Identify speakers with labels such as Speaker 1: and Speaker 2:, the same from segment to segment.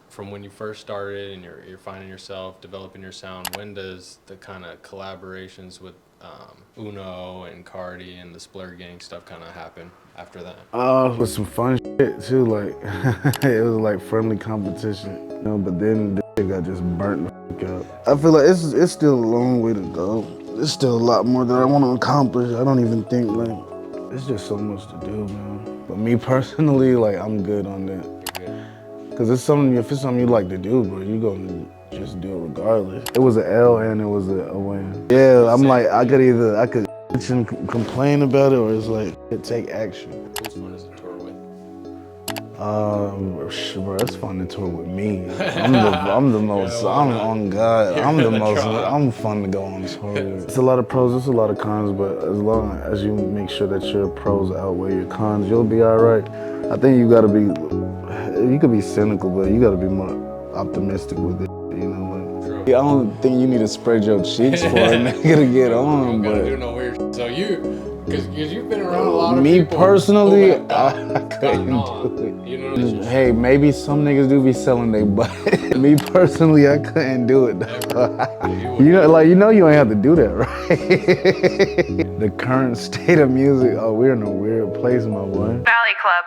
Speaker 1: From when you first started and you're finding yourself, developing your sound, when does the kind of collaborations with Uno and CARTI and the Splur Gang stuff kind of happen after that?
Speaker 2: With some fun shit too, like, it was like friendly competition, you know, but then the shit got just burnt the fuck up. I feel like it's still a long way to go. There's still a lot more that I want to accomplish. I don't even think, like, there's just so much to do, man. But me personally, like, I'm good on that. Cause it's something, if it's something you like to do, bro, you gonna just do it regardless. It was an L and it was a win. Yeah, I'm like, I could bitch and complain about it, or it's like, take action.
Speaker 1: Who's fun is to tour with?
Speaker 2: Bro, it's fun to tour with me. I'm the most, I'm on God, I'm fun to go on tour with. It's a lot of pros, it's a lot of cons, but as long as you make sure that your pros outweigh your cons, you'll be all right. I think you gotta be, you could be cynical, but you gotta be more optimistic with it, you know? Like, I don't think you need to spread your cheeks for a nigga to get on,
Speaker 1: but... You don't gotta do no weird shit. So because you've been around a lot of people.
Speaker 2: Me personally, I couldn't do it.
Speaker 1: You know,
Speaker 2: hey, maybe some niggas do be selling their butt. Me personally, I couldn't do it. You know, like, you ain't have to do that, right? The current state of music, we're in a weird place, my boy.
Speaker 3: Valley Club.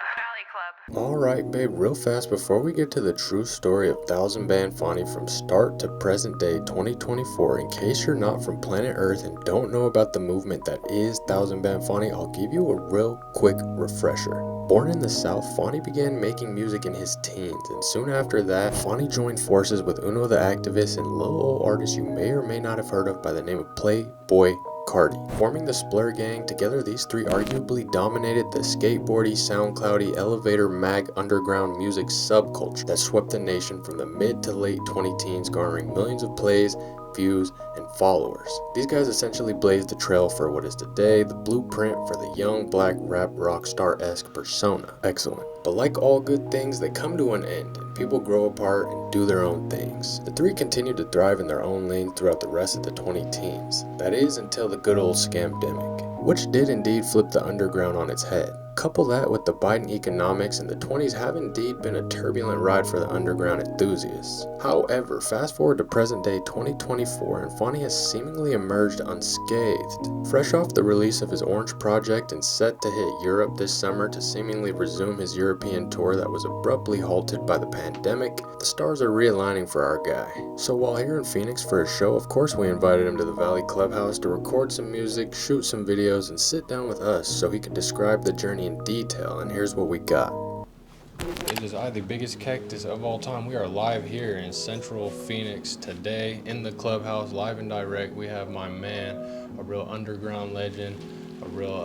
Speaker 1: Alright, babe, real fast before we get to the true story of Thouxanbanfauni from start to present day 2024, in case you're not from planet Earth and don't know about the movement that is Thouxanbanfauni, I'll give you a real quick refresher. Born in the South, Fauni began making music in his teens, and soon after that, Fauni joined forces with Uno the Activist and little old artist you may or may not have heard of by the name of PLAYBOI. CARTI. Forming the Splur Gang, together these three arguably dominated the skateboardy, SoundCloudy, elevator mag underground music subculture that swept the nation from the mid to late 2010s, garnering millions of plays, views, and followers. These guys essentially blazed the trail for what is today the blueprint for the young black rap rock star-esque persona. Excellent. But like all good things, they come to an end, and people grow apart and do their own things. The three continued to thrive in their own lane throughout the rest of the 2010s. That is, until the good old scamdemic, which did indeed flip the underground on its head. Couple that with the Biden economics, and the 20s have indeed been a turbulent ride for the underground enthusiasts. However, fast forward to present day 2024, and Fauni has seemingly emerged unscathed. Fresh off the release of his Orange project and set to hit Europe this summer to seemingly resume his European tour that was abruptly halted by the pandemic, the stars are realigning for our guy. So while here in Phoenix for his show, of course we invited him to the Valley Clubhouse to record some music, shoot some videos, and sit down with us so he could describe the journey in detail, and here's what we got. It is the biggest cactus of all time. We are live here in Central Phoenix today in the Clubhouse, live and direct. We have my man, a real underground legend, a real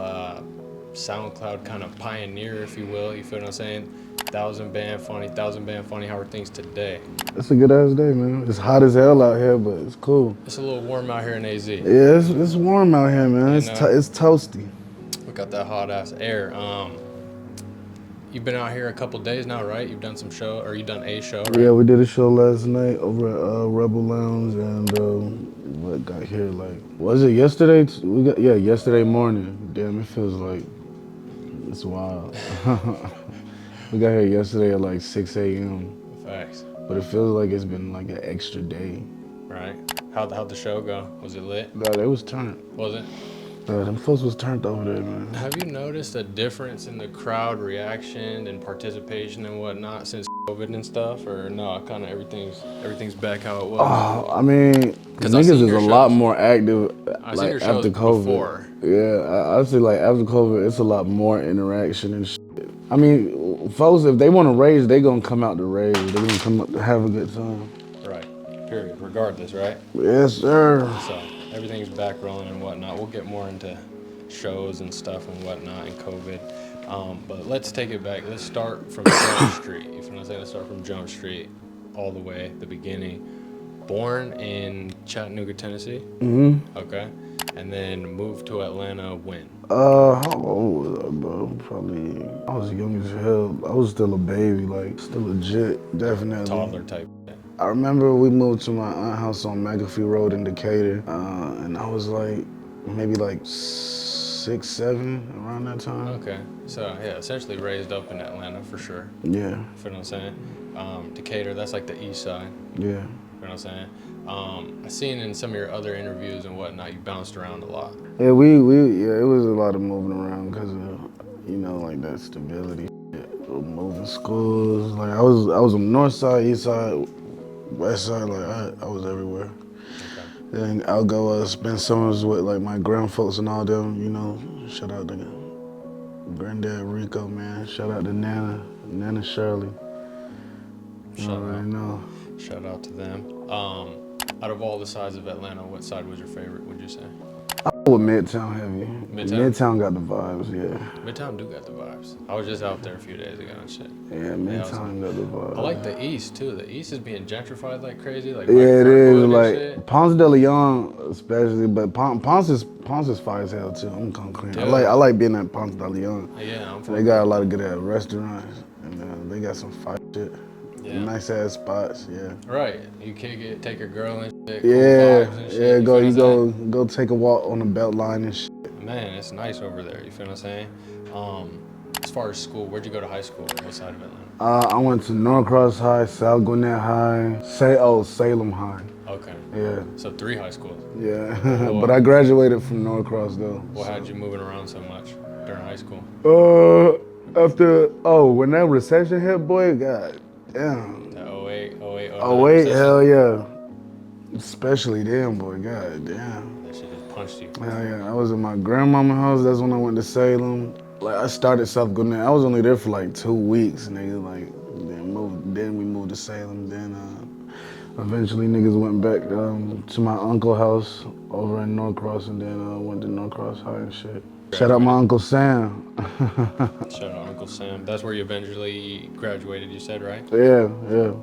Speaker 1: SoundCloud kind of pioneer, if you will. You feel what I'm saying? Thouxanbanfauni, how are things today?
Speaker 2: It's a good ass day, man. It's hot as hell out here, but it's cool.
Speaker 1: It's a little warm out here in AZ.
Speaker 2: Yeah, it's warm out here, man. It's toasty.
Speaker 1: We got that hot ass air. You've been out here a couple days now, right? You've done some show, or you done a show, right?
Speaker 2: Yeah, we did a show last night over at Rebel Lounge, and what got here, like, was it yesterday? Yesterday morning. Damn, it feels like it's wild. We got here yesterday at like 6 a.m.
Speaker 1: Facts.
Speaker 2: But it feels like it's been like an extra day.
Speaker 1: Right. How'd the show go? Was it lit?
Speaker 2: No, they was turned.
Speaker 1: Was it?
Speaker 2: Them folks was turned over there, man.
Speaker 1: Have you noticed a difference in the crowd reaction and participation and whatnot since COVID and stuff, or no? Kind of everything's back how it was.
Speaker 2: I mean, niggas is a lot more active like after COVID.
Speaker 1: Before.
Speaker 2: Yeah, I see, like after COVID, it's a lot more interaction and shit. I mean, folks, if they want to rage, they gonna come out to rage. They gonna come out to have a good time.
Speaker 1: Right. Period. Regardless, right?
Speaker 2: Yes, sir.
Speaker 1: So everything's back rolling and whatnot. We'll get more into shows and stuff and whatnot and COVID. But let's take it back. Let's start from Jump Street. You feel what I'm saying? Let's start from Jump Street all the way, the beginning. Born in Chattanooga, Tennessee.
Speaker 2: Mm-hmm.
Speaker 1: Okay. And then moved to Atlanta when?
Speaker 2: How old was I, bro? Probably, I was young as hell. I was still a baby, like, still legit, definitely.
Speaker 1: Toddler type.
Speaker 2: I remember we moved to my aunt's house on McAfee Road in Decatur, and I was like, maybe like 6 6, 7, around that time.
Speaker 1: Okay, so yeah, essentially raised up in Atlanta for sure.
Speaker 2: Yeah.
Speaker 1: You know what I'm saying? Decatur, that's like the east side.
Speaker 2: Yeah.
Speaker 1: You know what I'm saying? I seen in some of your other interviews and whatnot, you bounced around a lot.
Speaker 2: Yeah, it was a lot of moving around because of, you know, like that stability. Moving schools, like I was on the north side, east side, west side, like I was everywhere.
Speaker 1: Okay.
Speaker 2: Then I'll go spend summers with like my grandfolks and all them, you know. Shout out to Granddad Rico, man. Shout out to Nana Shirley.
Speaker 1: Shout out to them. Out of all the sides of Atlanta, what side was your favorite, would you say?
Speaker 2: I with Midtown heavy.
Speaker 1: Midtown?
Speaker 2: Midtown got the vibes, yeah.
Speaker 1: Midtown do got the vibes. I was just out there a few days ago and shit.
Speaker 2: Yeah, Midtown got the vibes.
Speaker 1: I like the East too. The East is being gentrified like crazy. Like
Speaker 2: yeah, it is. Like
Speaker 1: shit.
Speaker 2: Ponce de Leon, especially, but Ponce is fire as hell too. I'm gonna clean. I like being at Ponce de Leon.
Speaker 1: Yeah, I'm
Speaker 2: They got a lot of good restaurants, and they got some fire shit.
Speaker 1: Yeah.
Speaker 2: Nice ass spots, yeah.
Speaker 1: Right, you kick it, take your girl and shit.
Speaker 2: Yeah,
Speaker 1: cool vibes and shit,
Speaker 2: go take a walk on the belt line and shit.
Speaker 1: Man, it's nice over there. You feel what I'm saying? As far as school, where'd you go to high school? What side of Atlanta?
Speaker 2: I went to NORCROSS High, South Gwinnett High, Salem High.
Speaker 1: Okay.
Speaker 2: Yeah.
Speaker 1: So 3 high schools.
Speaker 2: Yeah, but I graduated from NORCROSS though.
Speaker 1: What had you moving around so much during high school?
Speaker 2: When that recession hit, boy, god damn.
Speaker 1: The 08, 09
Speaker 2: 08, hell yeah. Especially then, boy, god damn.
Speaker 1: That shit just punched you.
Speaker 2: Hell yeah, I was at my grandmama's house, that's when I went to Salem. Like, I started South Gwinnett, I was only there for like 2 weeks, nigga, like, then we moved to Salem, then eventually niggas went back to my uncle's house over in Norcross, and then went to Norcross High and shit. Shout out my Uncle Sam.
Speaker 1: Shout out Uncle Sam. That's where you eventually graduated, you said, right?
Speaker 2: Yeah.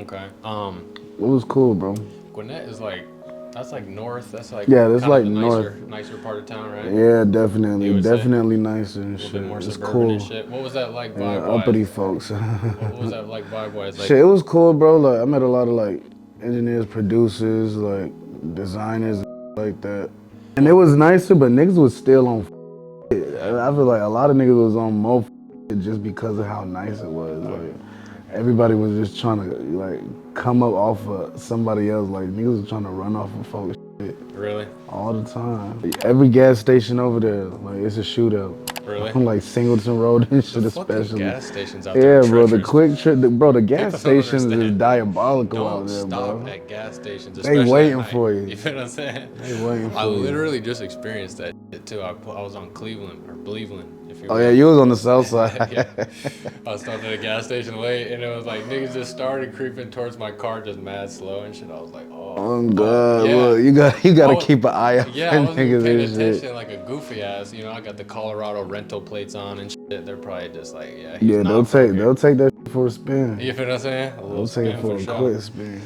Speaker 1: Okay.
Speaker 2: It was cool, bro.
Speaker 1: Gwinnett is like, that's like north. That's like
Speaker 2: that's like
Speaker 1: nicer part of town, right?
Speaker 2: Yeah, definitely nicer and
Speaker 1: A little
Speaker 2: shit.
Speaker 1: bit more
Speaker 2: It's
Speaker 1: suburban
Speaker 2: cool.
Speaker 1: and shit. What was that like vibe-wise?
Speaker 2: Uppity folks.
Speaker 1: What was that like vibe-wise? Like,
Speaker 2: Shit, it was cool, bro. Like I met a lot of like engineers, producers, like designers, and like that. And it was nicer, but niggas was still on. I feel like a lot of niggas was on more just because of how nice it was. Like everybody was just trying to like come up off of somebody else. Like niggas was trying to run off of folks shit.
Speaker 1: Really?
Speaker 2: All the time. Every gas station over there, like it's a shootout.
Speaker 1: Really?
Speaker 2: Like Singleton Road and shit,
Speaker 1: especially. Gas stations out there.
Speaker 2: Yeah, bro. The quick trip, the gas stations is diabolical
Speaker 1: Don't
Speaker 2: out there,
Speaker 1: stop
Speaker 2: bro.
Speaker 1: at gas stations.
Speaker 2: They waiting for you.
Speaker 1: You feel what I'm saying?
Speaker 2: They waiting for you.
Speaker 1: I literally just experienced that shit too. I was on Cleveland.
Speaker 2: Oh yeah, you was on the south side.
Speaker 1: Yeah. I was stopped at a gas station late, and it was like niggas just started creeping towards my car, just mad slow and shit. I was like,
Speaker 2: oh god,
Speaker 1: yeah.
Speaker 2: Look, you gotta keep an eye out.
Speaker 1: Yeah, I wasn't
Speaker 2: niggas
Speaker 1: paying
Speaker 2: and
Speaker 1: attention
Speaker 2: shit.
Speaker 1: like a goofy ass. You know, I got the Colorado rental plates on and shit. They're probably just like,
Speaker 2: they'll take that shit for a spin.
Speaker 1: You feel what I'm saying?
Speaker 2: They'll take it for a quick spin.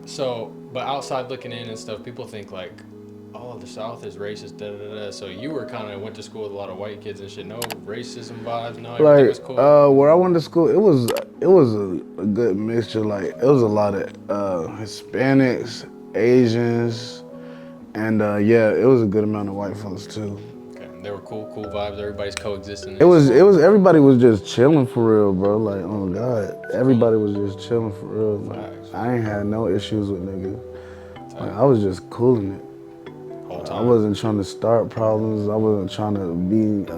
Speaker 1: So, but outside looking in and stuff, people think like, oh, the South is racist, da da da. So you were kind of went to school with a lot of white kids and shit. No racism vibes. No, everything was cool.
Speaker 2: Where I went to school, it was a good mixture. Like it was a lot of Hispanics, Asians, and it was a good amount of white folks too.
Speaker 1: Okay, they were cool vibes. Everybody's coexisting.
Speaker 2: It was everybody was just chilling for real, bro. Like oh god, everybody was just chilling for real. Like, I ain't had no issues with niggas. Like, I was just cooling it. I wasn't trying to start problems. I wasn't trying to be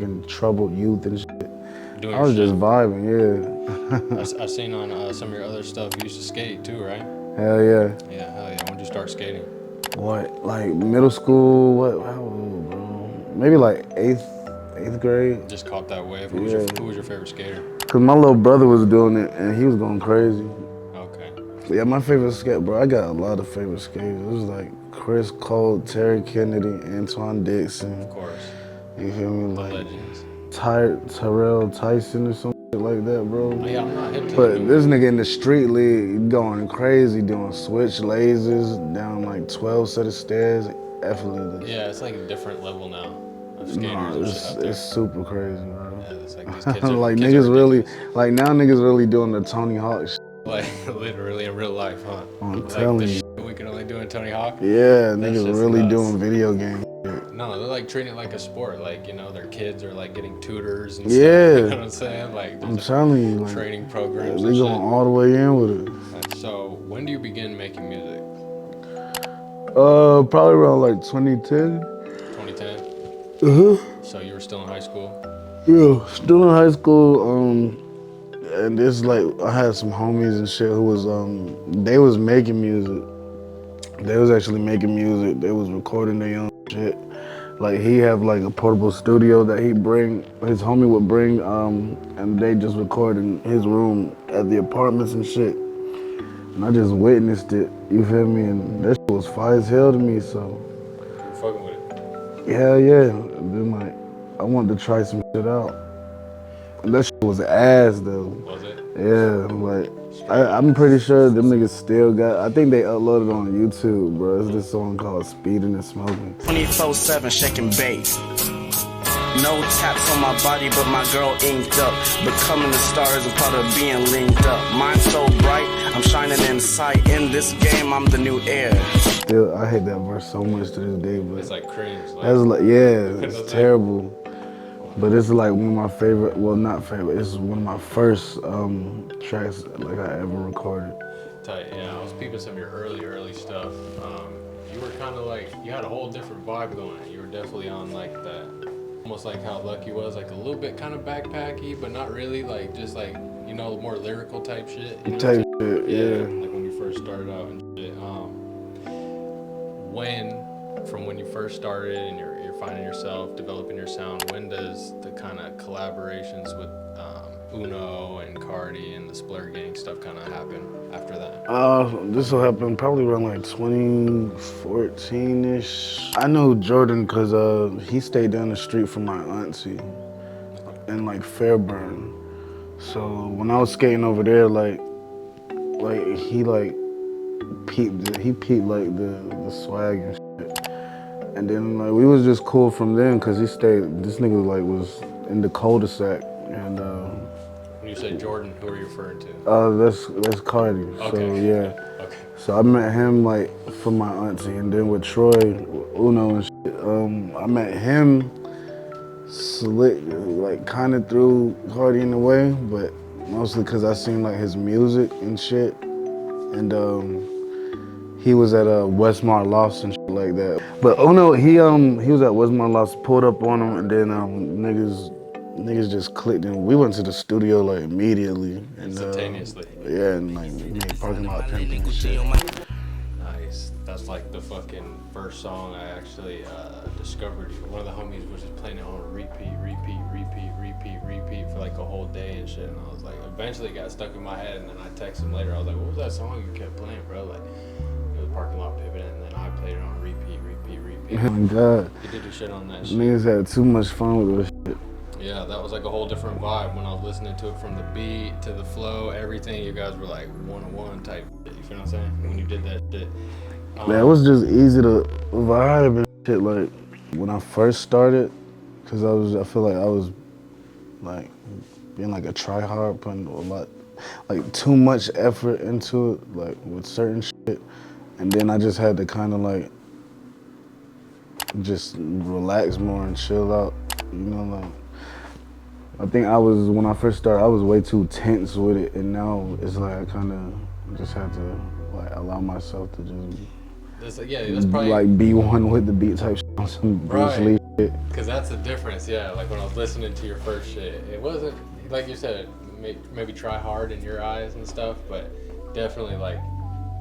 Speaker 2: in troubled youth and shit. I was just vibing, yeah.
Speaker 1: I seen on some of your other stuff, you used to skate too, right?
Speaker 2: Hell yeah.
Speaker 1: Yeah, hell yeah. When did you start skating?
Speaker 2: What, like middle school? How old, bro? Maybe like eighth grade.
Speaker 1: Just caught that wave. Who was your favorite skater?
Speaker 2: Cause my little brother was doing it and he was going crazy.
Speaker 1: Okay.
Speaker 2: Yeah, my favorite skate, bro. I got a lot of favorite skaters. It was like Chris Cole, Terry Kennedy, Antoine Dixon.
Speaker 1: Of course.
Speaker 2: You feel me?
Speaker 1: The
Speaker 2: like
Speaker 1: legends.
Speaker 2: Tyrell Tyson or something like that, bro.
Speaker 1: Oh, yeah, I'm not hip to
Speaker 2: But this nigga in the street league going crazy, doing switch lasers down like 12 set of stairs, effortlessly.
Speaker 1: Yeah, it's like a different level now of skaters.
Speaker 2: It's super crazy, bro.
Speaker 1: Yeah, it's like these kids are,
Speaker 2: like niggas really, like now niggas really doing the Tony Hawk shit.
Speaker 1: Like literally in real life, huh?
Speaker 2: I'm
Speaker 1: like
Speaker 2: telling
Speaker 1: the
Speaker 2: you.
Speaker 1: shit we can only do in Tony Hawk.
Speaker 2: Yeah, niggas really doing video game shit.
Speaker 1: No, they're like treating it like a sport. Like, you know, their kids are like getting tutors and
Speaker 2: Yeah.
Speaker 1: stuff. You know what I'm saying? Like,
Speaker 2: I'm telling you, like,
Speaker 1: training programs.
Speaker 2: they going all the way in with it.
Speaker 1: So, when do you begin making music?
Speaker 2: Probably around like 2010.
Speaker 1: 2010? So you were still in high school?
Speaker 2: Yeah, still in high school. And this like I had some homies and shit who was they was making music. They was actually making music. They was recording their own shit. Like he have like a portable studio that he bring. His homie would bring, and they just record in his room at the apartments and shit. And I just witnessed it. You feel me? And that shit was fire as hell to me. So.
Speaker 1: You fucking with it?
Speaker 2: Hell yeah. And then like I wanted to try some shit out. And that shit was ass though.
Speaker 1: Was it?
Speaker 2: Yeah, like I'm pretty sure them niggas still got. I think they uploaded on YouTube, bro. It's this song called "Speeding and Smoking."
Speaker 3: 24/7 shaking bait. No taps on my body, but my girl inked up. Becoming the star is a part of being linked up. Mind so bright, I'm shining in sight. In this game, I'm the new heir.
Speaker 2: Still, I hate that verse so much to this day, but
Speaker 1: it's like cringe. Like,
Speaker 2: that's like, yeah, it's terrible. But it's like one of my favorite, well not favorite, it's one of my first tracks like I ever recorded.
Speaker 1: Tight, yeah, I was peeping some of your early stuff. You were kind of like, you had a whole different vibe going. You were definitely on like that, almost like how Lucky was, like a little bit kind of backpacky, but not really, like just like, you know, more lyrical type shit. You know
Speaker 2: type shit, yeah.
Speaker 1: Like when you first started out and shit. From when you first started and you're finding yourself, developing your sound, when does the kind of collaborations with Uno and CARTI and the Splur Gang stuff kind of happen after that?
Speaker 2: This will happen probably around like 2014-ish. I know Jordan because he stayed down the street from my auntie in like Fairburn. So when I was skating over there, like he like peeped like the swag and shit. And then like we was just cool from then because this nigga like was in the cul-de-sac. And
Speaker 1: when you say Jordan, who are you referring to?
Speaker 2: That's CARTI.
Speaker 1: Okay.
Speaker 2: So yeah.
Speaker 1: Okay.
Speaker 2: So I met him like from my auntie, and then with Troy, Uno and shit, I met him slick, like kind of through CARTI in a way, but mostly because I seen like his music and shit. And he was at Westmar Lofts and shit like that. But Uno, he was at Westmar Lofts, pulled up on him, and then niggas just clicked, and we went to the studio like immediately. And,
Speaker 1: instantaneously.
Speaker 2: Yeah, and like we made parking lot pimping and shit.
Speaker 1: Nice. That's like the fucking first song I actually discovered. One of the homies was just playing it on repeat for like a whole day and shit. And I was like, eventually it got stuck in my head, and then I texted him later. I was like, what was that song you kept playing, bro? Like, it was Parking Lot Pimping, and then I played it on repeat.
Speaker 2: Oh my God.
Speaker 1: You did your shit on that shit.
Speaker 2: Niggas had too much fun with this shit.
Speaker 1: Yeah, that was like a whole different vibe when I was listening to it, from the beat to the flow, everything. You guys were like one-on-one type shit, you feel what I'm saying? When you did that shit.
Speaker 2: Man, it was just easy to vibe and shit. Like when I first started, cause I feel like I was like being like a try-hard, putting a lot, like too much effort into it, like with certain shit. And then I just had to kind of like just relax more and chill out, you know, like. I think when I first started, I was way too tense with it, and now it's like I kind of just had to like allow myself to just
Speaker 1: that's probably
Speaker 2: like be one with the beat type shit on some Bruce Lee shit.
Speaker 1: Cause that's the difference, yeah. Like when I was listening to your first shit, it wasn't like you said, maybe try hard in your eyes and stuff, but definitely like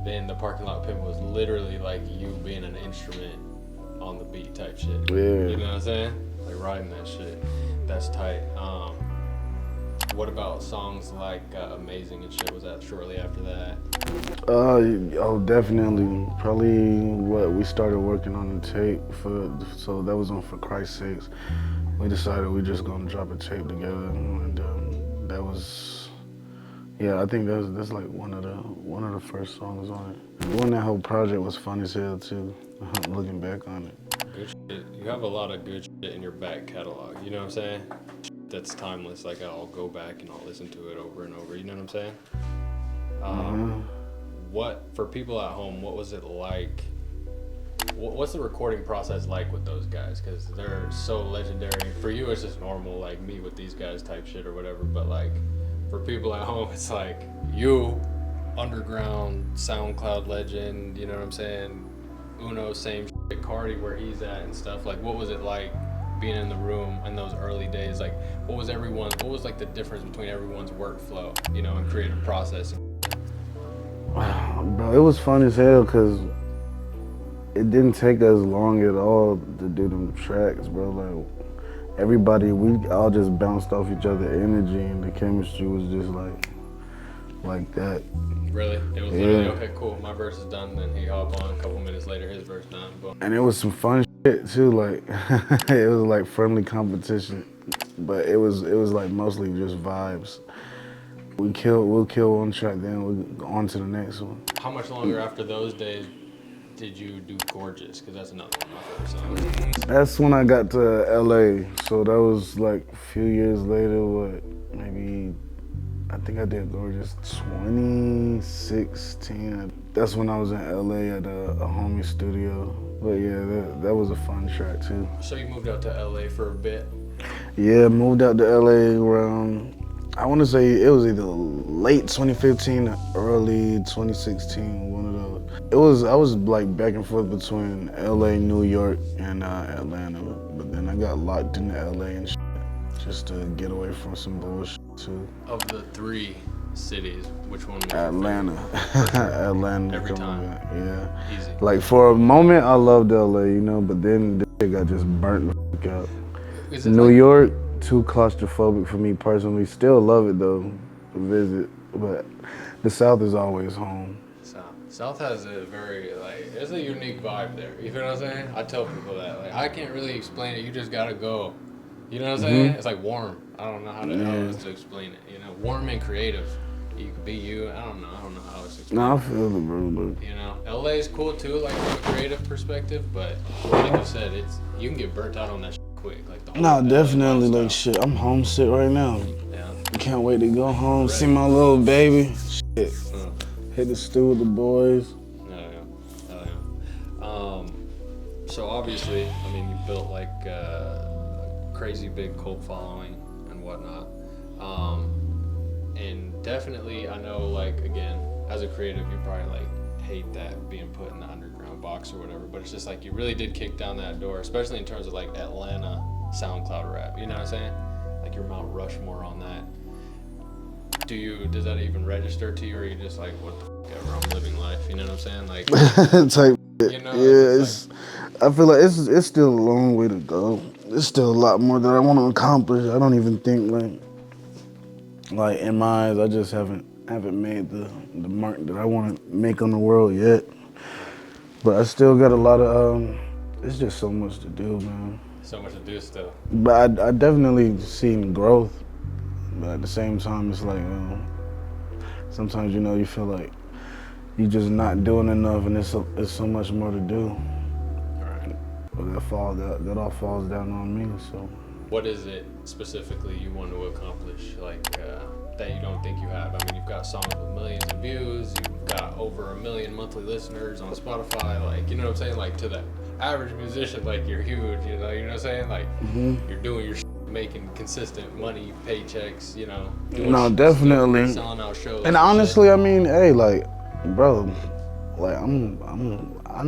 Speaker 1: then the Parking Lot Pimp was literally like you being an instrument on the beat type shit.
Speaker 2: Yeah.
Speaker 1: You know what I'm saying? Like riding that shit. That's tight. What about songs like Amazing and shit? Was that shortly after that?
Speaker 2: Oh, definitely. Probably what we started working on the tape for, so that was on For Christ's Sakes. We decided we just gonna drop a tape together, and that was, yeah, I think that's like one of the first songs on it. Doing that whole project was fun as hell too, looking back on it.
Speaker 1: Good shit. You have a lot of good shit in your back catalog, you know what I'm saying? That's timeless. Like I'll go back and I'll listen to it over and over, you know what I'm saying?
Speaker 2: Mm-hmm.
Speaker 1: What, for people at home, what was it like What's the recording process like with those guys? Because they're so legendary. For you, it's just normal, like me with these guys type shit or whatever. But like for people at home, it's like you, underground SoundCloud legend. You know what I'm saying? Uno, same shit. CARTI, where he's at and stuff. Like, what was it like being in the room in those early days? Like, what was like the difference between everyone's workflow, you know, and creative process?
Speaker 2: Bro, it was fun as hell because it didn't take us long at all to do them tracks, bro. Like, everybody, we all just bounced off each other's energy, and the chemistry was just like that.
Speaker 1: Really? It was literally, okay, cool, my verse is done, then he hop on, a couple minutes later, his verse done, boom.
Speaker 2: And it was some fun shit too, like, it was like friendly competition, but it was like mostly just vibes. We'll kill one track, then we'll go on to the next one.
Speaker 1: How much longer after those days did you do Gorgeous? Because that's another one of my favorite songs.
Speaker 2: That's when I got to LA, so that was like a few years later, maybe, I think I did Gorgeous 2016. That's when I was in LA at a homie studio. But yeah, that was a fun track too.
Speaker 1: So you moved out to LA for a bit?
Speaker 2: Yeah, moved out to LA around, I want to say it was either late 2015 or early 2016, one of those. I was like back and forth between LA, New York, and Atlanta. But then I got locked into LA and shit, just to get away from some bullshit too.
Speaker 1: Of the three cities, which one was
Speaker 2: Atlanta. Atlanta.
Speaker 1: Every time?
Speaker 2: Yeah.
Speaker 1: Easy.
Speaker 2: Like for a moment, I loved LA, you know, but then this shit got just burnt the fuck out. New York, too claustrophobic for me personally. Still love it though, to visit, but the South is always home.
Speaker 1: South has a very, like, there's a unique vibe there. You feel what I'm saying? I tell people that. Like, I can't really explain it. You just gotta go. You know what I'm saying? It's like warm. I don't know how else to explain it. You know, warm and creative. You can be you. I don't know how else to explain it.
Speaker 2: No, I feel it, bro.
Speaker 1: You know, LA is cool too, like from a creative perspective. But like you said, you can get burnt out on that shit quick. Like the whole
Speaker 2: definitely. Like shit, I'm homesick right now.
Speaker 1: Yeah.
Speaker 2: Can't wait to go home, see my little baby. Shit. Hit the stew with the boys.
Speaker 1: So obviously, I mean, you built like a crazy big cult following and whatnot. And definitely, I know, like, again, as a creative, you probably like hate that being put in the underground box or whatever, but it's just like you really did kick down that door, especially in terms of like Atlanta SoundCloud Rap. You know what I'm saying? Like your Mount Rushmore on that. Does that even register to you, or are you just like, what the fuck ever, I'm living life? You know what I'm saying? Like,
Speaker 2: type.
Speaker 1: You know,
Speaker 2: yeah, I feel like it's still a long way to go. There's still a lot more that I want to accomplish. I don't even think like in my eyes, I just haven't made the mark that I want to make on the world yet. But I still got a lot of it's just so much to do, man.
Speaker 1: So much to do still.
Speaker 2: But I definitely seen growth. But at the same time, it's like sometimes, you know, you feel like you're just not doing enough, and there's so much more to do.
Speaker 1: Right.
Speaker 2: But that all falls down on me. So,
Speaker 1: what is it specifically you want to accomplish, like that you don't think you have? I mean, you've got songs with millions of views. You've got over 1 million monthly listeners on Spotify. Like, you know what I'm saying? Like, to the average musician, like, you're huge. You know what I'm saying? Like, you're doing your making consistent money, paychecks. You know.
Speaker 2: No, definitely.
Speaker 1: Selling out shows.
Speaker 2: And honestly, I mean, hey, like, bro, like I'm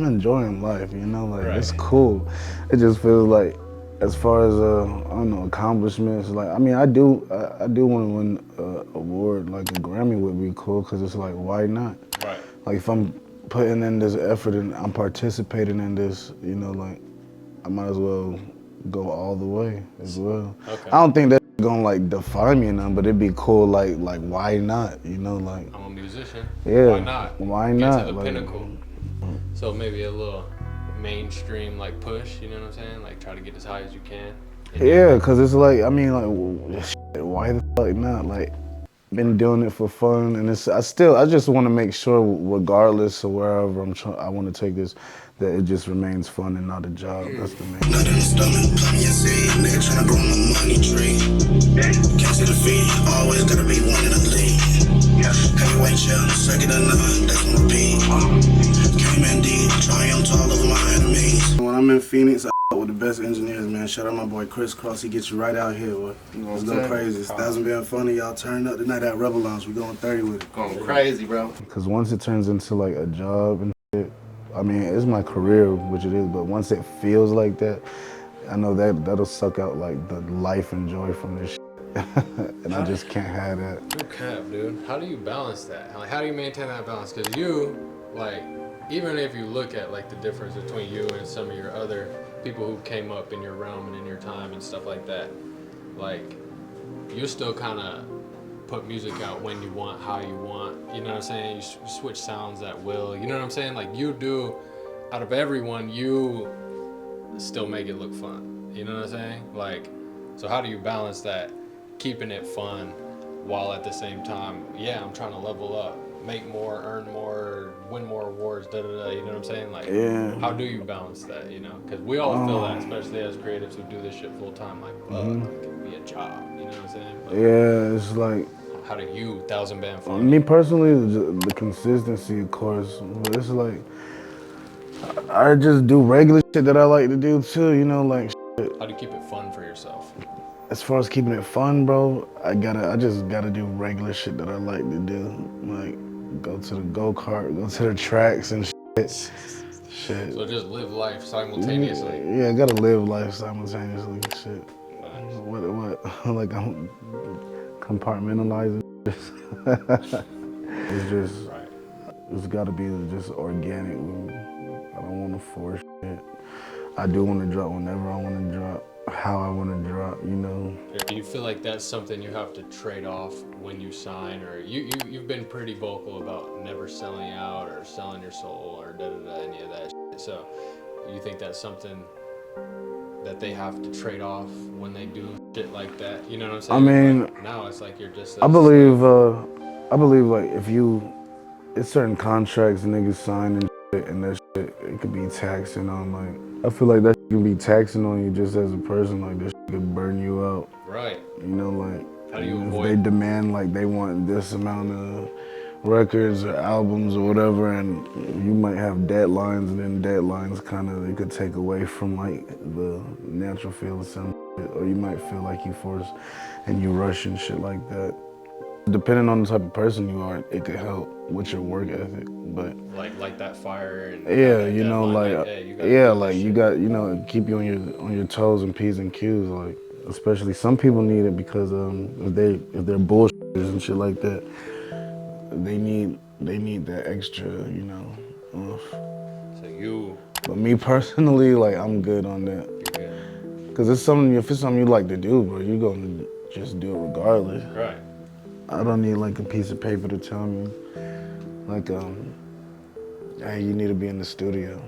Speaker 2: enjoying life, you know, like it's cool. It just feels like, as far as I don't know, accomplishments, like, I mean, I do want to win an award, like a Grammy would be cool, because it's like, why not?
Speaker 1: Right.
Speaker 2: Like, if I'm putting in this effort and I'm participating in this, you know, like, I might as well go all the way as well. Okay. I don't think that's gonna like define me or nothing, but it'd be cool, like why not, you know, like.
Speaker 1: I'm a musician.
Speaker 2: Yeah.
Speaker 1: Why not?
Speaker 2: Why not?
Speaker 1: Get to the pinnacle. So maybe a little mainstream like push, you know what I'm saying? Like try to get as high as you can.
Speaker 2: Yeah, cause it's like, I mean, like, why the fuck not? Like, been doing it for fun, and I just want to make sure, regardless of wherever I want to take this, that it just remains fun and not a job. That's the main thing.
Speaker 4: Not in the stomach, plumbing your seed, nigga tryna grow my money tree. Can't see the feet, always gotta be one in the league. Heavyweight chill, second or none, that's on repeat. and D, triumph to all of my enemies.
Speaker 2: When I'm in Phoenix, I with the best engineers, man. Shout out my boy Chris Cross. He gets you right out here. Let's go crazy. It's Thouxanbanfauni. Y'all turn up tonight at Rebel Lounge. We going 30 with it.
Speaker 5: Going crazy, bro.
Speaker 2: Because once it turns into like a job and shit, I mean, it's my career, which it is, but once it feels like that, I know that'll suck out like the life and joy from this shit. And I just can't have that.
Speaker 1: No cap, dude. How do you balance that? Like, how do you maintain that balance? Because you, like, even if you look at like the difference between you and some of your other people who came up in your realm and in your time and stuff like that, like, you still kind of put music out when you want, how you want. You know what I'm saying? You switch sounds at will. You know what I'm saying? Like, you do, out of everyone, you still make it look fun. You know what I'm saying? Like, so how do you balance that? Keeping it fun while at the same time, yeah, I'm trying to level up, make more, earn more, win more awards, you know what I'm saying? Like,
Speaker 2: yeah.
Speaker 1: How do you balance that, you know? Because we all feel that, especially as creatives who do this shit full time, like, it can be a job, you know what I'm saying? But
Speaker 2: yeah, it's like,
Speaker 1: how do you, Thouxanbanfauni?
Speaker 2: Me personally, the consistency, of course, but it's like, I just do regular shit that I like to do too, you know, like shit.
Speaker 1: How do you keep it fun for yourself?
Speaker 2: As far as keeping it fun, bro, I just gotta do regular shit that I like to do. Like, go to the go-kart, go to the tracks and shit. Shit.
Speaker 1: So just live life simultaneously.
Speaker 2: Yeah, I gotta live life simultaneously, shit.
Speaker 1: Nice.
Speaker 2: What, like I'm compartmentalizing. It's just,
Speaker 1: Right.
Speaker 2: It's gotta be just organic. I don't wanna force shit. I do wanna drop whenever I wanna drop. How I want to drop, you know.
Speaker 1: Do you feel like that's something you have to trade off when you sign, or you've been pretty vocal about never selling out or selling your soul or any of that shit. So you think that's something that they have to trade off when they do shit like that? You know what I'm saying?
Speaker 2: I mean,
Speaker 1: like, now it's like you're just.
Speaker 2: I believe like if it's certain contracts niggas sign and shit, and that shit, it could be taxing on like. I feel like that shit can be taxing on you just as a person. Like this shit could burn you out.
Speaker 1: Right.
Speaker 2: You know, like
Speaker 1: how do you
Speaker 2: if
Speaker 1: avoid?
Speaker 2: they demand like they want this amount of records or albums or whatever, and you might have deadlines, and then deadlines kind of they could take away from like the natural feel of some shit, or you might feel like you forced and you rush and shit like that. Depending on the type of person you are, it could help with your work ethic, but
Speaker 1: like that fire and
Speaker 2: yeah, you know, like
Speaker 1: hey,
Speaker 2: you got you know, keep you on your toes and P's and Q's, like especially some people need it because if they're bullshitters and shit like that, they need that extra, you know.
Speaker 1: So you.
Speaker 2: But me personally, like I'm good on that.
Speaker 1: You're good.
Speaker 2: Cause if it's something you like to do, bro, you're gonna just do it regardless.
Speaker 1: Right.
Speaker 2: I don't need like a piece of paper to tell me, like, hey, you need to be in the studio.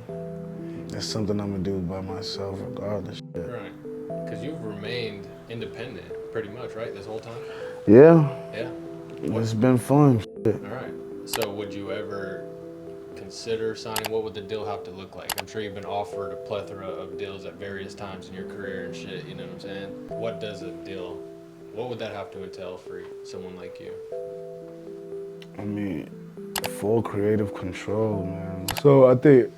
Speaker 2: That's something I'm gonna do by myself regardless. Shit.
Speaker 1: Right. Because you've remained independent pretty much, right, this whole time?
Speaker 2: Yeah.
Speaker 1: Yeah.
Speaker 2: It's been fun. Shit.
Speaker 1: All right. So would you ever consider signing? What would the deal have to look like? I'm sure you've been offered a plethora of deals at various times in your career and shit, you know what I'm saying? What does a deal, what would that have to entail for someone like you?
Speaker 2: I mean, full creative control, man. So I think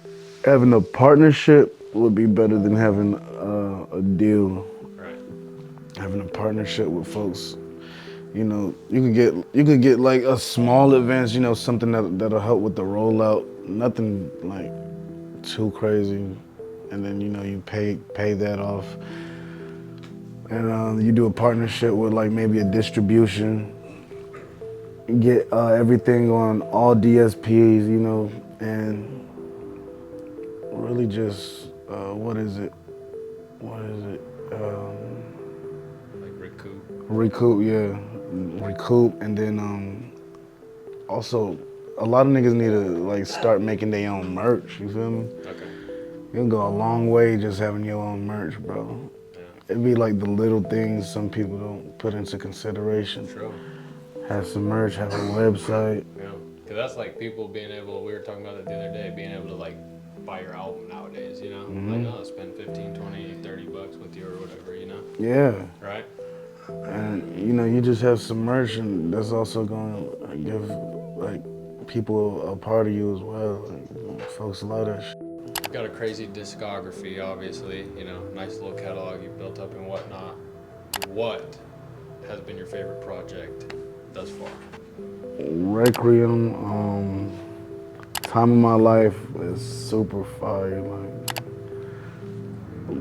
Speaker 2: having a partnership would be better than having a deal.
Speaker 1: Right.
Speaker 2: Having a partnership with folks, you know, you could get like a small advance, you know, something that'll help with the rollout. Nothing like too crazy, and then you know you pay that off. And you do a partnership with like maybe a distribution, get everything on all DSPs, you know, and really just, what is it?
Speaker 1: Like recoup.
Speaker 2: Recoup, and then also a lot of niggas need to like start making their own merch, you feel me?
Speaker 1: Okay.
Speaker 2: You can go a long way just having your own merch, bro. It'd be like the little things some people don't put into consideration.
Speaker 1: True.
Speaker 2: Have some merch, have a website.
Speaker 1: Yeah. Because that's like people being able, we were talking about it the other day, being able to like buy your album nowadays, you know? Like, oh, spend 15, 20, 30 bucks with you or whatever, you know?
Speaker 2: Yeah.
Speaker 1: Right?
Speaker 2: And you know, you just have some merch, and that's also gonna give like people a part of you as well. Like, folks love that shit.
Speaker 1: You've got a crazy discography, obviously. You know, nice little catalog you've built up and whatnot. What has been your favorite project thus far?
Speaker 2: Requiem, Time of My Life is super fire. Like,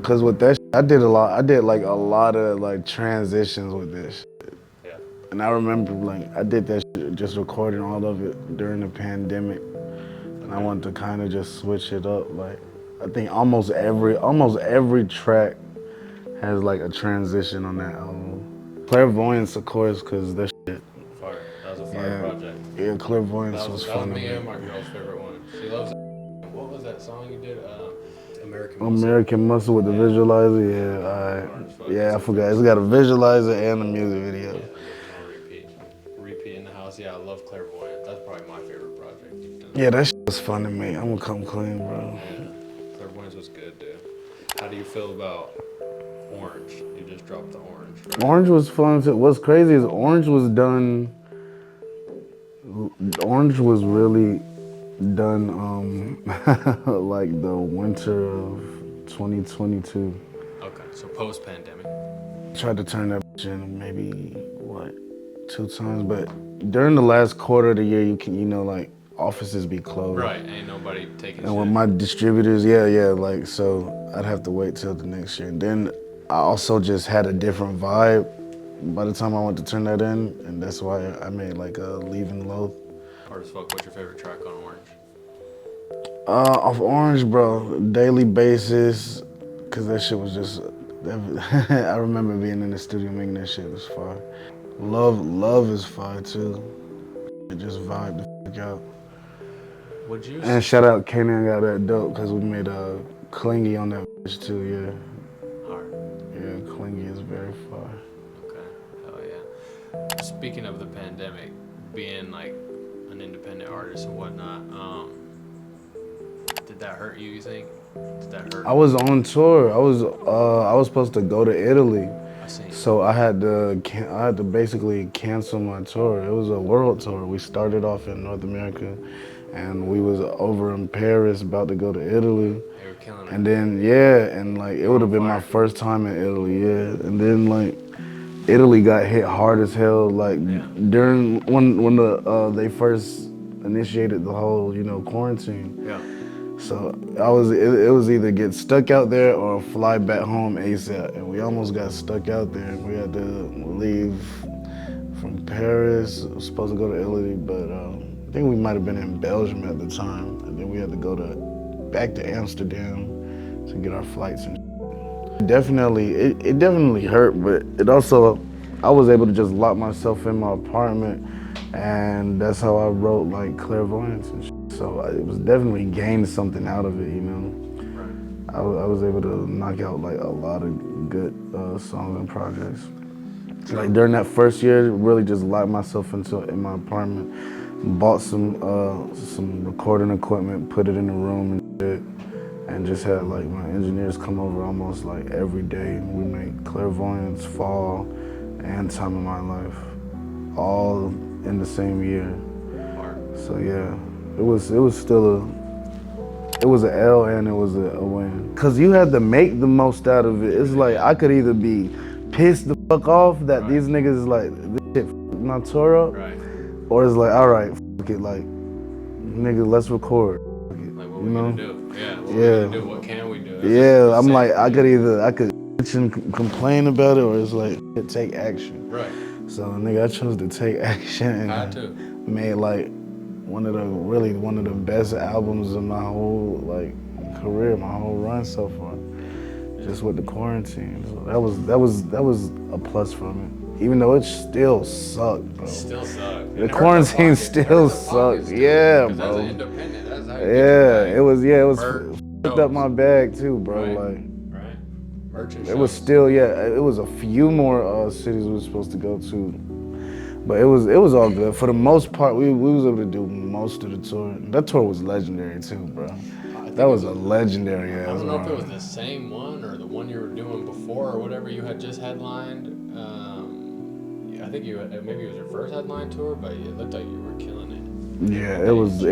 Speaker 2: cause with that shit, I did like a lot of like transitions with this shit.
Speaker 1: Yeah.
Speaker 2: And I remember like I did that shit, just recording all of it during the pandemic. And I wanted to kind of just switch it up. Like, I think almost every track has like a transition on that album. Clairvoyance, of course, cause that shit.
Speaker 1: Fire. That was a fire project.
Speaker 2: Yeah, Clairvoyance was fun.
Speaker 1: That was me and my girl's favorite one. She loves it. What was that song you did? American Muscle.
Speaker 2: American Muscle with the visualizer, yeah, I forgot. It's got a visualizer and a music video.
Speaker 1: Yeah, repeat in the house. Yeah, I love Clairvoyant. That's probably my favorite project you've done.
Speaker 2: Yeah, that shit was fun to me. I'm gonna come clean, bro.
Speaker 1: Yeah, Clairvoyance was good, dude. How do you feel about Orange? You just dropped the Orange. Right?
Speaker 2: Orange was fun too. What's crazy is Orange was really done like the winter of 2022.
Speaker 1: Okay, so post-pandemic.
Speaker 2: Tried to turn that bitch in maybe, 2 times, but during the last quarter of the year, you know, like, offices be closed.
Speaker 1: Right, ain't nobody taking shit.
Speaker 2: And with my distributors, like, so I'd have to wait till the next year. And then I also just had a different vibe by the time I went to turn that in, and that's why I made like a Leaving Loath.
Speaker 1: Hard as fuck, what's your favorite track on Orange?
Speaker 2: Off Orange, bro, Daily Basis, cause that shit was just, I remember being in the studio making that shit, it was fire. Love is fire too. It just vibed the fuck out.
Speaker 1: Would you?
Speaker 2: And shout out Kanan Got That Dope, cause we made a Clingy on that bitch too, yeah.
Speaker 1: Hard.
Speaker 2: Yeah, Clingy is very fire.
Speaker 1: Okay, hell yeah. Speaking of the pandemic, being like an independent artist and whatnot, did that hurt you think? Did that hurt?
Speaker 2: I was on tour. I was supposed to go to Italy.
Speaker 1: I see.
Speaker 2: So I had to basically cancel my tour. It was a world tour. We started off in North America, and we was over in Paris about to go to Italy.
Speaker 1: They were killing it.
Speaker 2: And then and like it would have been my first time in Italy, And then like Italy got hit hard as hell. Like during when they first initiated the whole quarantine.
Speaker 1: Yeah.
Speaker 2: So it was either get stuck out there or fly back home ASAP. And we almost got stuck out there. We had to leave from Paris. I was supposed to go to Italy, but I think we might have been in Belgium at the time. And then we had to go back to Amsterdam to get our flights and it definitely hurt, but it also, I was able to just lock myself in my apartment, and that's how I wrote like Clairvoyance and shit. So it was definitely gained something out of it,
Speaker 1: Right.
Speaker 2: I was able to knock out like a lot of good songs and projects. Like during that first year, really just locked myself in my apartment, bought some recording equipment, put it in the room and shit, and just had like my engineers come over almost like every day. We made Clairvoyance, Fall, and Time of My Life, all in the same year. So yeah. It was still it was an L and it was a win. Cause you had to make the most out of it. It's like I could either be pissed the fuck off that these niggas is like, this shit my tour up, or it's like, all right, fuck it, like, nigga, let's record.
Speaker 1: Like what we gonna do? Yeah. What we gonna do? What can we do?
Speaker 2: I'm like, I could bitch and complain about it, or it's like, take action.
Speaker 1: Right.
Speaker 2: So nigga, I chose to take action and made like one of the best albums of my whole like career, my whole run so far. Just with the quarantine. So that was a plus from it. Even though it still sucked, bro.
Speaker 1: It still sucked.
Speaker 2: The quarantine still sucked. Yeah, bro.
Speaker 1: As an independent, that's how you
Speaker 2: it was fucked up my bag too, bro. Like
Speaker 1: merchant
Speaker 2: it was still it was a few more cities we were supposed to go to. But it was all good. For the most part, we was able to do most of the tour. That tour was legendary too, bro. That was a legendary ass.
Speaker 1: I don't know if it was the same one or the one you were doing before or whatever you had just headlined. I think maybe it was your first headline tour, but it looked like you were killing it.
Speaker 2: Yeah, it was,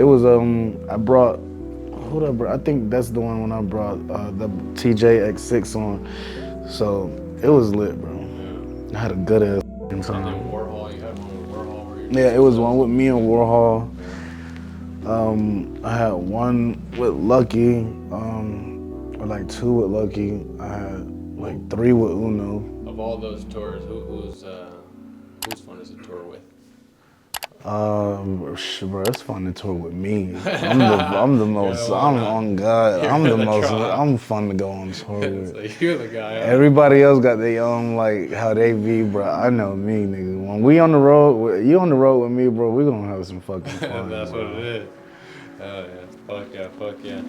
Speaker 2: I brought, who did I bring? I think that's the one when I brought the TJX6 on. So it was lit, bro. I had a good ass time.
Speaker 1: And then Warhol, you had one with Warhol where you
Speaker 2: Yeah, it was one with me and Warhol. I had one with Lucky, or like 2 with Lucky. I had like 3 with Uno.
Speaker 1: Of all those tours, who's fun is a tour with?
Speaker 2: Bro, it's fun to tour with me. I'm the most, I'm on God. I'm the most, I'm fun to go on tour with.
Speaker 1: So you're the guy. Huh?
Speaker 2: Everybody else got their own, like, how they be, bro. I know me, nigga. When we on the road, you on the road with me, bro, we gonna have some fucking fun.
Speaker 1: That's
Speaker 2: bro.
Speaker 1: what it is. Oh yeah, fuck yeah.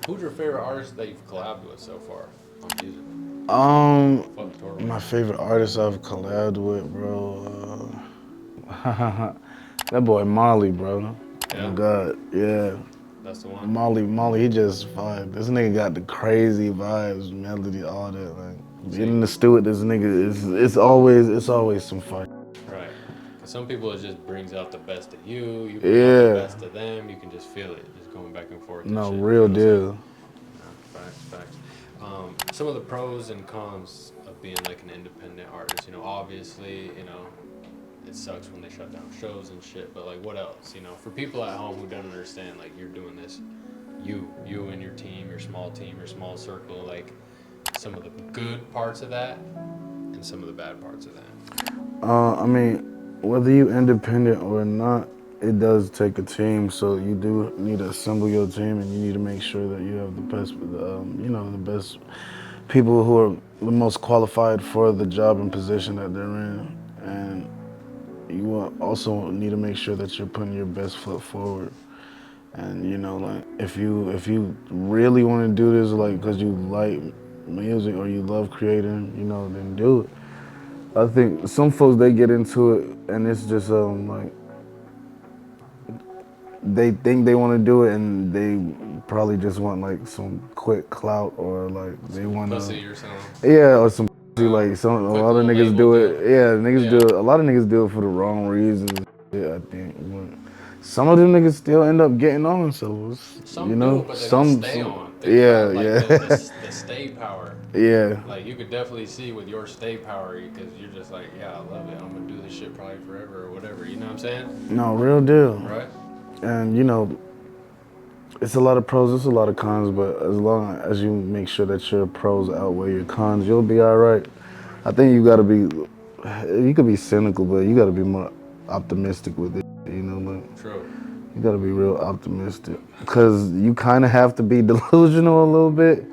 Speaker 1: Who's your favorite artist that you've collabed with so far on music? My
Speaker 2: favorite artist I've collabed with, bro. That boy Molly, bro.
Speaker 1: Yeah.
Speaker 2: Oh God, yeah.
Speaker 1: That's the one.
Speaker 2: Molly, he just vibe. This nigga got the crazy vibes, melody, all that. Like, getting in the studio with this nigga, it's always some fun.
Speaker 1: Right. For some people, it just brings out the best of you. You bring out the best of them. You can just feel it, just going back and forth.
Speaker 2: No,
Speaker 1: and shit,
Speaker 2: real deal.
Speaker 1: Facts. Some of the pros and cons of being like an independent artist, you know, obviously, you know, it sucks when they shut down shows and shit, but like what else? You know, for people at home who don't understand, like you're doing this, you and your team, your small circle, like some of the good parts of that and some of the bad parts of that.
Speaker 2: I mean, whether you independent or not, it does take a team, so you do need to assemble your team and you need to make sure that you have the best, the best people who are the most qualified for the job and position that they're in. And you will also need to make sure that you're putting your best foot forward. And you know, like if you really want to do this, like because you like music or you love creating, you know, then do it. I think some folks, they get into it and it's just like they think they want to do it and they probably just want like some quick clout or like they want to
Speaker 1: pussy or something.
Speaker 2: Yeah, or some like a lot of niggas do it. Yeah, niggas do it. A lot of niggas do it for the wrong reasons. Yeah, I think. But some of them niggas still end up getting on. So
Speaker 1: Some
Speaker 2: you know,
Speaker 1: do, but they don't stay on. They
Speaker 2: yeah,
Speaker 1: got, like, the stay power.
Speaker 2: Yeah.
Speaker 1: Like you could definitely see with your stay power because you're just like, yeah, I love it. I'm gonna do this shit probably forever or whatever. You know what I'm saying?
Speaker 2: No, real deal.
Speaker 1: Right.
Speaker 2: And you know, it's a lot of pros, it's a lot of cons, but as long as you make sure that your pros outweigh your cons, you'll be all right. I think you gotta be, you could be cynical, but you gotta be more optimistic with it, you know? Like,
Speaker 1: True.
Speaker 2: You gotta be real optimistic. Because you kind of have to be delusional a little bit,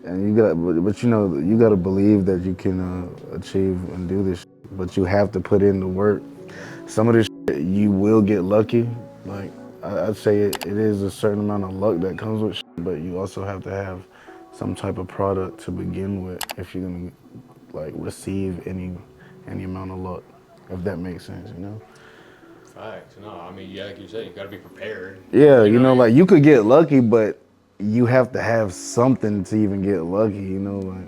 Speaker 2: and you got, but you know, you gotta believe that you can achieve and do this, but you have to put in the work. Some of this shit, you will get lucky. Like, I'd say it is a certain amount of luck that comes with shit, but you also have to have some type of product to begin with if you're gonna like receive any amount of luck, if that makes sense, you know?
Speaker 1: Facts. No, I mean, yeah, like you said, you gotta be prepared.
Speaker 2: Yeah, you know, like you could get lucky, but you have to have something to even get lucky, you know? Like,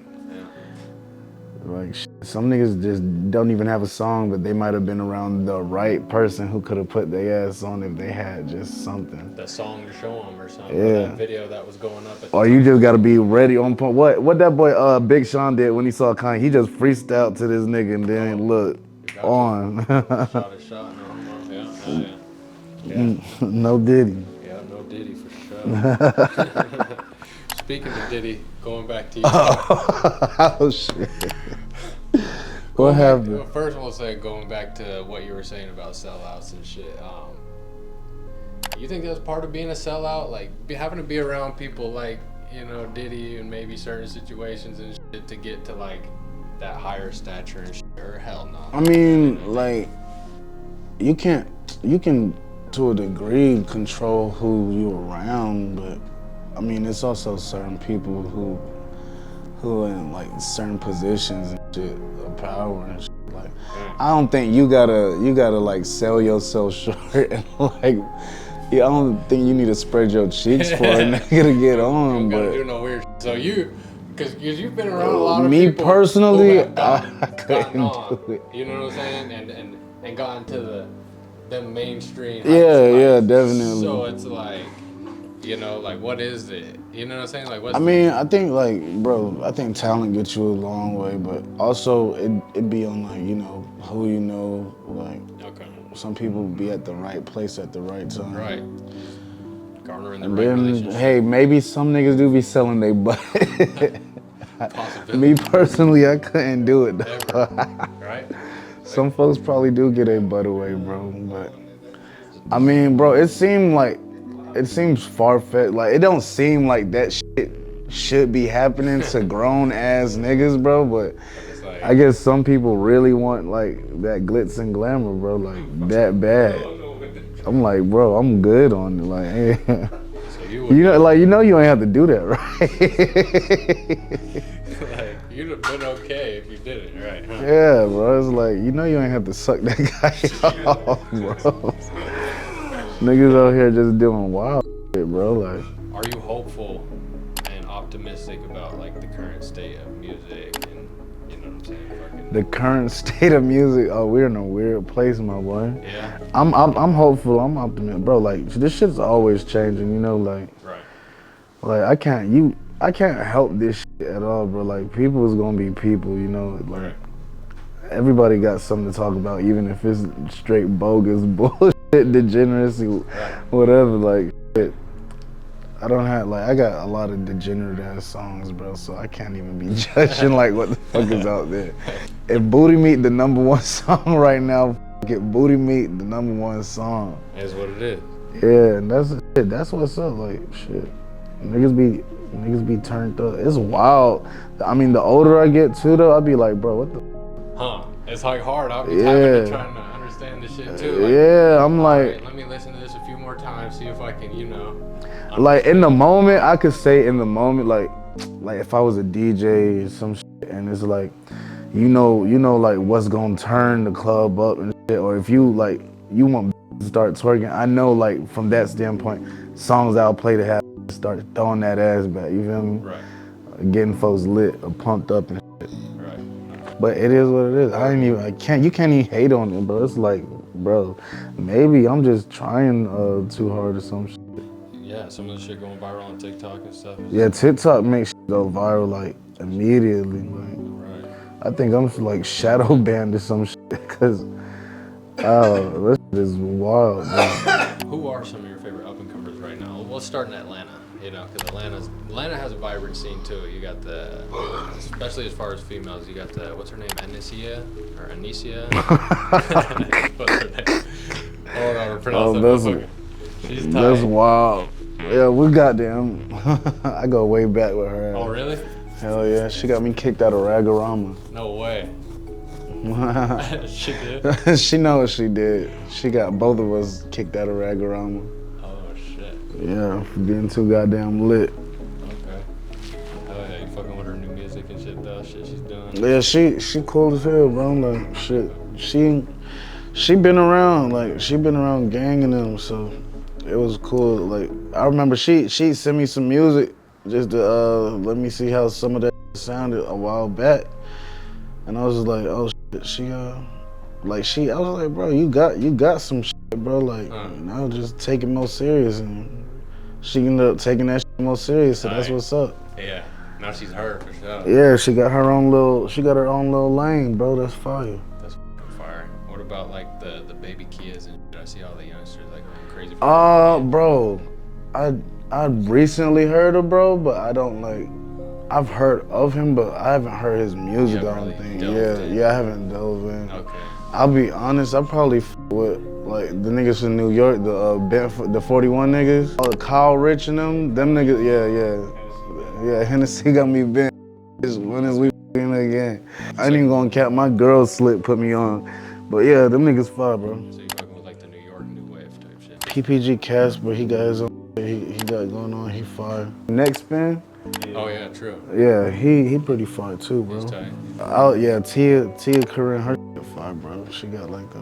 Speaker 2: like some niggas just don't even have a song, but they might have been around the right person who could have put their ass on if they had just something.
Speaker 1: The song to show them or something.
Speaker 2: Yeah.
Speaker 1: Or that video that was going up. At the
Speaker 2: or
Speaker 1: time.
Speaker 2: you just gotta be ready on point. What that boy Big Sean did when he saw Kanye, he just freestyled to this nigga and then look on.
Speaker 1: Shot a shot, no homo. Yeah.
Speaker 2: No Diddy.
Speaker 1: Yeah, no Diddy for sure. Speaking of Diddy, going back to you.
Speaker 2: Oh shit. What happened?
Speaker 1: First we'll say going back to what you were saying about sellouts and shit. You think that's part of being a sellout? Like having to be around people like, you know, Diddy and maybe certain situations and shit to get to like that higher stature and shit, or hell no?
Speaker 2: I mean, like, you can to a degree control who you're around, but I mean, it's also certain people who are in like certain positions and shit of power and shit. Like, I don't think you gotta like sell yourself short and like, I don't think you need to spread your cheeks for a nigga to get on.
Speaker 1: You don't
Speaker 2: but
Speaker 1: gotta do no weird shit. So because you've been around a lot of
Speaker 2: me
Speaker 1: people.
Speaker 2: Personally,
Speaker 1: I
Speaker 2: couldn't
Speaker 1: do
Speaker 2: it.
Speaker 1: You know what I'm saying? And gotten to them mainstream.
Speaker 2: Yeah, definitely.
Speaker 1: So it's like, you know, like what is it? You know what I'm saying? Like what's
Speaker 2: I mean, I think like, bro, I think talent gets you a long way, but also it be on like, you know, who you know, like some people be at the right place at the right time.
Speaker 1: Right. Garnering the
Speaker 2: And
Speaker 1: right
Speaker 2: then,
Speaker 1: relationship.
Speaker 2: hey, maybe some niggas do be selling their butt.
Speaker 1: Possibility.
Speaker 2: Me personally, I couldn't do it though.
Speaker 1: Ever. Right?
Speaker 2: Some folks probably do get their butt away, bro, but I mean, bro, it seems far-fetched. Like, it don't seem like that shit should be happening to grown-ass niggas, bro, but
Speaker 1: like,
Speaker 2: I guess some people really want, like, that glitz and glamour, bro, like, that bad. I'm like, bro, I'm good on it, like, hey.
Speaker 1: So you
Speaker 2: know, you ain't have to do that, right?
Speaker 1: Like, you'd have been okay if you did it, right? Huh?
Speaker 2: Yeah, bro, it's like, you know you ain't have to suck that guy off, bro. Niggas out here just doing wild shit, bro. Like,
Speaker 1: are you hopeful and optimistic about like the current state of music and you know what I'm saying? Fucking...
Speaker 2: The current state of music. Oh, we're in a weird place, my boy.
Speaker 1: Yeah.
Speaker 2: I'm hopeful. I'm optimistic, bro. Like this shit's always changing. You know, like.
Speaker 1: Right.
Speaker 2: Like I can't help this shit at all, bro. Like people is gonna be people. You know, like.
Speaker 1: Right.
Speaker 2: Everybody got something to talk about, even if it's straight bogus bullshit, degeneracy, whatever. Like, shit. I don't have, like, I got a lot of degenerate ass songs, bro, so I can't even be judging, like, what the fuck is out there. If Booty Meat the #1 song right now, get Booty Meat the #1 song.
Speaker 1: Is what it is.
Speaker 2: Yeah, and that's what's up, like, shit. Niggas be turned up. It's wild. I mean, the older I get too, though, I be like, bro, what the
Speaker 1: Huh. It's like hard. I'll be trying to understand this shit too. Like,
Speaker 2: yeah, I'm like,
Speaker 1: right, let me listen to this a few more times, see if I can, you know.
Speaker 2: Like in the moment, I could say in the moment, like if I was a DJ or some shit, and it's like, you know, like what's gonna turn the club up and shit, or if you like, you want to start twerking, I know like from that standpoint, songs I'll play to have start throwing that ass back. You feel me?
Speaker 1: Right.
Speaker 2: Getting folks lit or pumped up and shit.
Speaker 1: Right.
Speaker 2: But it is what it is. You can't even hate on it, bro. It's like, bro, maybe I'm just trying too hard or some shit.
Speaker 1: Yeah, some of the shit going viral on TikTok and stuff.
Speaker 2: Yeah, TikTok makes shit go viral like immediately. Like,
Speaker 1: right.
Speaker 2: I think I'm like shadow banned or some shit because this shit is wild, bro.
Speaker 1: Who are some of your favorite up and comers right now? Let's start in Atlanta. You know, because Atlanta has a vibrant scene too. You got the, especially as far as females, you got the, what's her name, ANYCIA or ANYCIA? What's her name? Hold on, pronounce that. She's tight.
Speaker 2: That's wild. Yeah, we got them. I go way back with her.
Speaker 1: Oh really?
Speaker 2: Hell yeah, she got me kicked out of Ragorama.
Speaker 1: No way. She did?
Speaker 2: She know what she did. She got both of us kicked out of Ragorama. Yeah, for being too goddamn lit.
Speaker 1: Okay. Oh yeah, you fucking with her new music and shit though, shit she's doing.
Speaker 2: Yeah, she cool as hell, bro. Like shit, she been around, like she been around gang and them, so it was cool. Like I remember she sent me some music just to let me see how some of that sounded a while back, and I was just like, oh shit, I was like, bro, you got some shit, bro. Like now just take it more serious and. She ended up taking that shit more serious, so that's what's up.
Speaker 1: Yeah, now she's her for sure.
Speaker 2: Yeah, she got her own little lane, bro. That's fire.
Speaker 1: That's fire. What about like the baby kids and shit? I see all the youngsters like going crazy.
Speaker 2: Bro, I recently heard of bro, but I don't like. I've heard of him, but I haven't heard his music. I don't think. Yeah, I haven't dove in. Okay. I'll be honest. I probably with like the niggas from New York, the 41 niggas, Kyle Rich and them niggas. Yeah. Hennessy got me bent. When is we again? I ain't even gonna cap. My girl slip put me on, but yeah, them niggas fire, bro.
Speaker 1: So you fucking with like the New York new wave type shit.
Speaker 2: PPG Casper, he got his own. He got going on. He fire. NETTSPEND.
Speaker 1: Oh yeah, true.
Speaker 2: Yeah, he pretty fire too, bro.
Speaker 1: He's tight.
Speaker 2: TIACORINE, her shit fire, bro. She got like the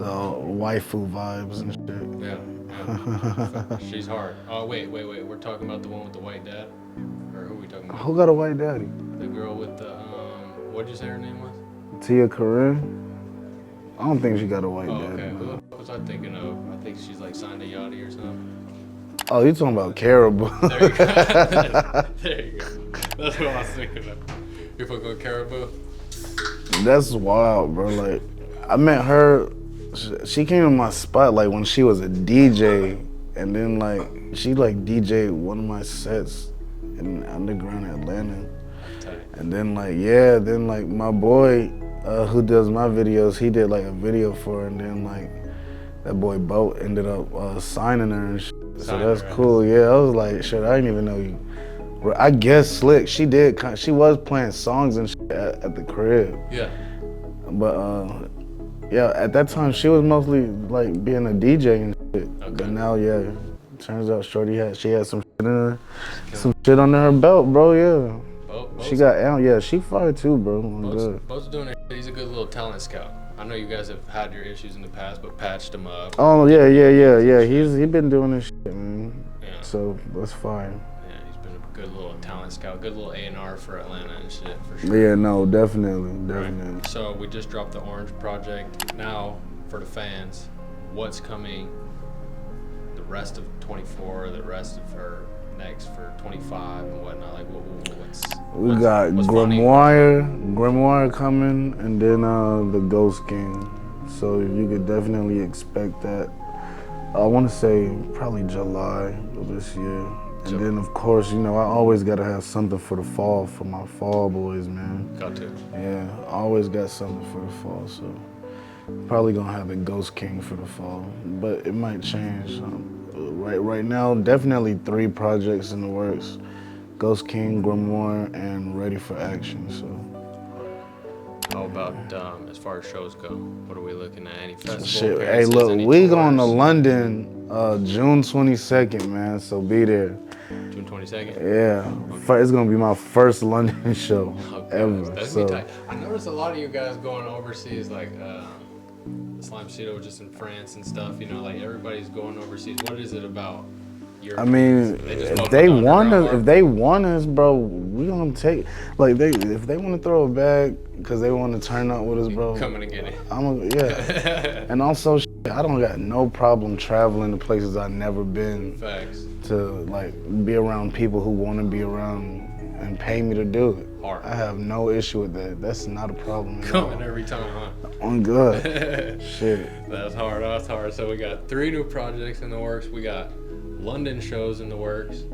Speaker 2: waifu vibes and shit.
Speaker 1: Yeah. She's hard. Oh wait. We're talking about the one with the white dad, or who are we talking about?
Speaker 2: Who got a white daddy?
Speaker 1: The girl with the what'd you say her name was?
Speaker 2: TIACORINE. I don't think she got a white
Speaker 1: Oh,
Speaker 2: daddy.
Speaker 1: okay.
Speaker 2: No.
Speaker 1: Who was I thinking of? I think she's like signed to Yachty or something.
Speaker 2: Oh, you talking about CARRAHBOO?
Speaker 1: There you go. There you go. That's what I was thinking of. You fucking with KARRAHBOO?
Speaker 2: That's wild, bro. Like, I met her. She came to my spot like when she was a DJ, and then like she like DJ'd one of my sets in underground Atlanta. And then like my boy who does my videos, he did like a video for her, and then like that boy Boat ended up signing her and shit. So that's cool. Yeah, I was like, shit, I didn't even know you. I guess Slick, she was playing songs and shit at the crib.
Speaker 1: Yeah.
Speaker 2: But yeah, at that time she was mostly like being a DJ and shit. Okay. But now, yeah, turns out Shorty she had some shit in her, some shit under her belt, bro. Yeah. She got, yeah, she fired too, bro.
Speaker 1: Bo's doing it. He's a good little talent scout. I know you guys have had your issues in the past, but patched him up.
Speaker 2: Oh yeah. He been doing this shit, man. Yeah. So that's fine.
Speaker 1: Yeah, he's been a good little talent scout, good little A&R for Atlanta and shit, for sure.
Speaker 2: Yeah, no, definitely.
Speaker 1: Right. So we just dropped the Orange project. Now, for the fans, what's coming the rest of 24, the rest of her next for 25 and whatnot? Like,
Speaker 2: we got Grimoire coming, and then the Ghost King. So you could definitely expect that. I want to say probably July of this year. And then of course, you know, I always gotta have something for the fall for my fall boys, man.
Speaker 1: Got to.
Speaker 2: Yeah, I always got something for the fall. So probably gonna have a Ghost King for the fall, but it might change. Right now, definitely 3 projects in the works. Ghost King, Grimoire, and Ready for Action, so.
Speaker 1: How about as far as shows go? What are we looking at? Any festival
Speaker 2: Shit, hey look, we going to London June 22nd, man, so be there.
Speaker 1: June 22nd?
Speaker 2: Yeah, okay. It's gonna be my first London show ever.
Speaker 1: That's
Speaker 2: so.
Speaker 1: tight. I noticed a lot of you guys going overseas, like Slime Cedo was just in France and stuff, you know, like everybody's going overseas. What is it about Europe?
Speaker 2: I mean, if they want us, bro, we gonna take, like, if they want to throw it back because they want to turn up with us, bro.
Speaker 1: Coming to get it.
Speaker 2: Yeah. And also, I don't got no problem traveling to places I've never been.
Speaker 1: Facts.
Speaker 2: To like be around people who want to be around and pay me to do it.
Speaker 1: Hard.
Speaker 2: I have no issue with that. That's not a problem.
Speaker 1: Coming every time, huh?
Speaker 2: On good. Shit.
Speaker 1: That's hard. That's hard. So we got 3 new projects in the works. We got London shows in the works.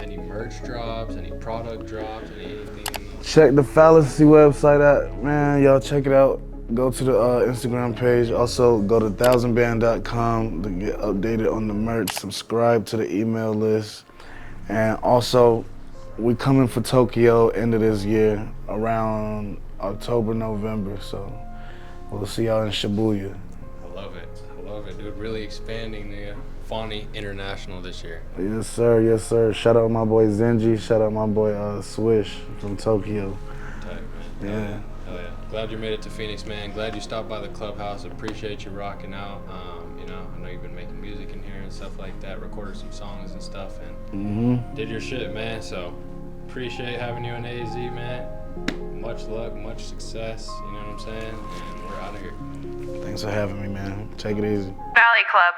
Speaker 1: Any merch drops? Any product drops? Anything?
Speaker 2: Check the Fallacy website out, man. Y'all check it out. Go to the Instagram page. Also, go to Thouxanbanfauni.com to get updated on the merch. Subscribe to the email list. And also, we coming for Tokyo end of this year, around October, November. So we'll see y'all in Shibuya.
Speaker 1: I love it, dude. Really expanding the FAUNI International this year.
Speaker 2: Yes, sir. Yes, sir. Shout out my boy Zenji. Shout out my boy Swish from Tokyo.
Speaker 1: Tight, man.
Speaker 2: Yeah.
Speaker 1: Hell yeah. Glad you made it to Phoenix, man. Glad you stopped by the clubhouse. Appreciate you rocking out. You know, I know you've been making music in here and stuff like that. Recorded some songs and stuff, and did your shit, man. So appreciate having you in AZ, man. Much luck, much success. You know what I'm saying? And we're out of here.
Speaker 2: Thanks for having me, man. Take it easy.
Speaker 5: Valley Club.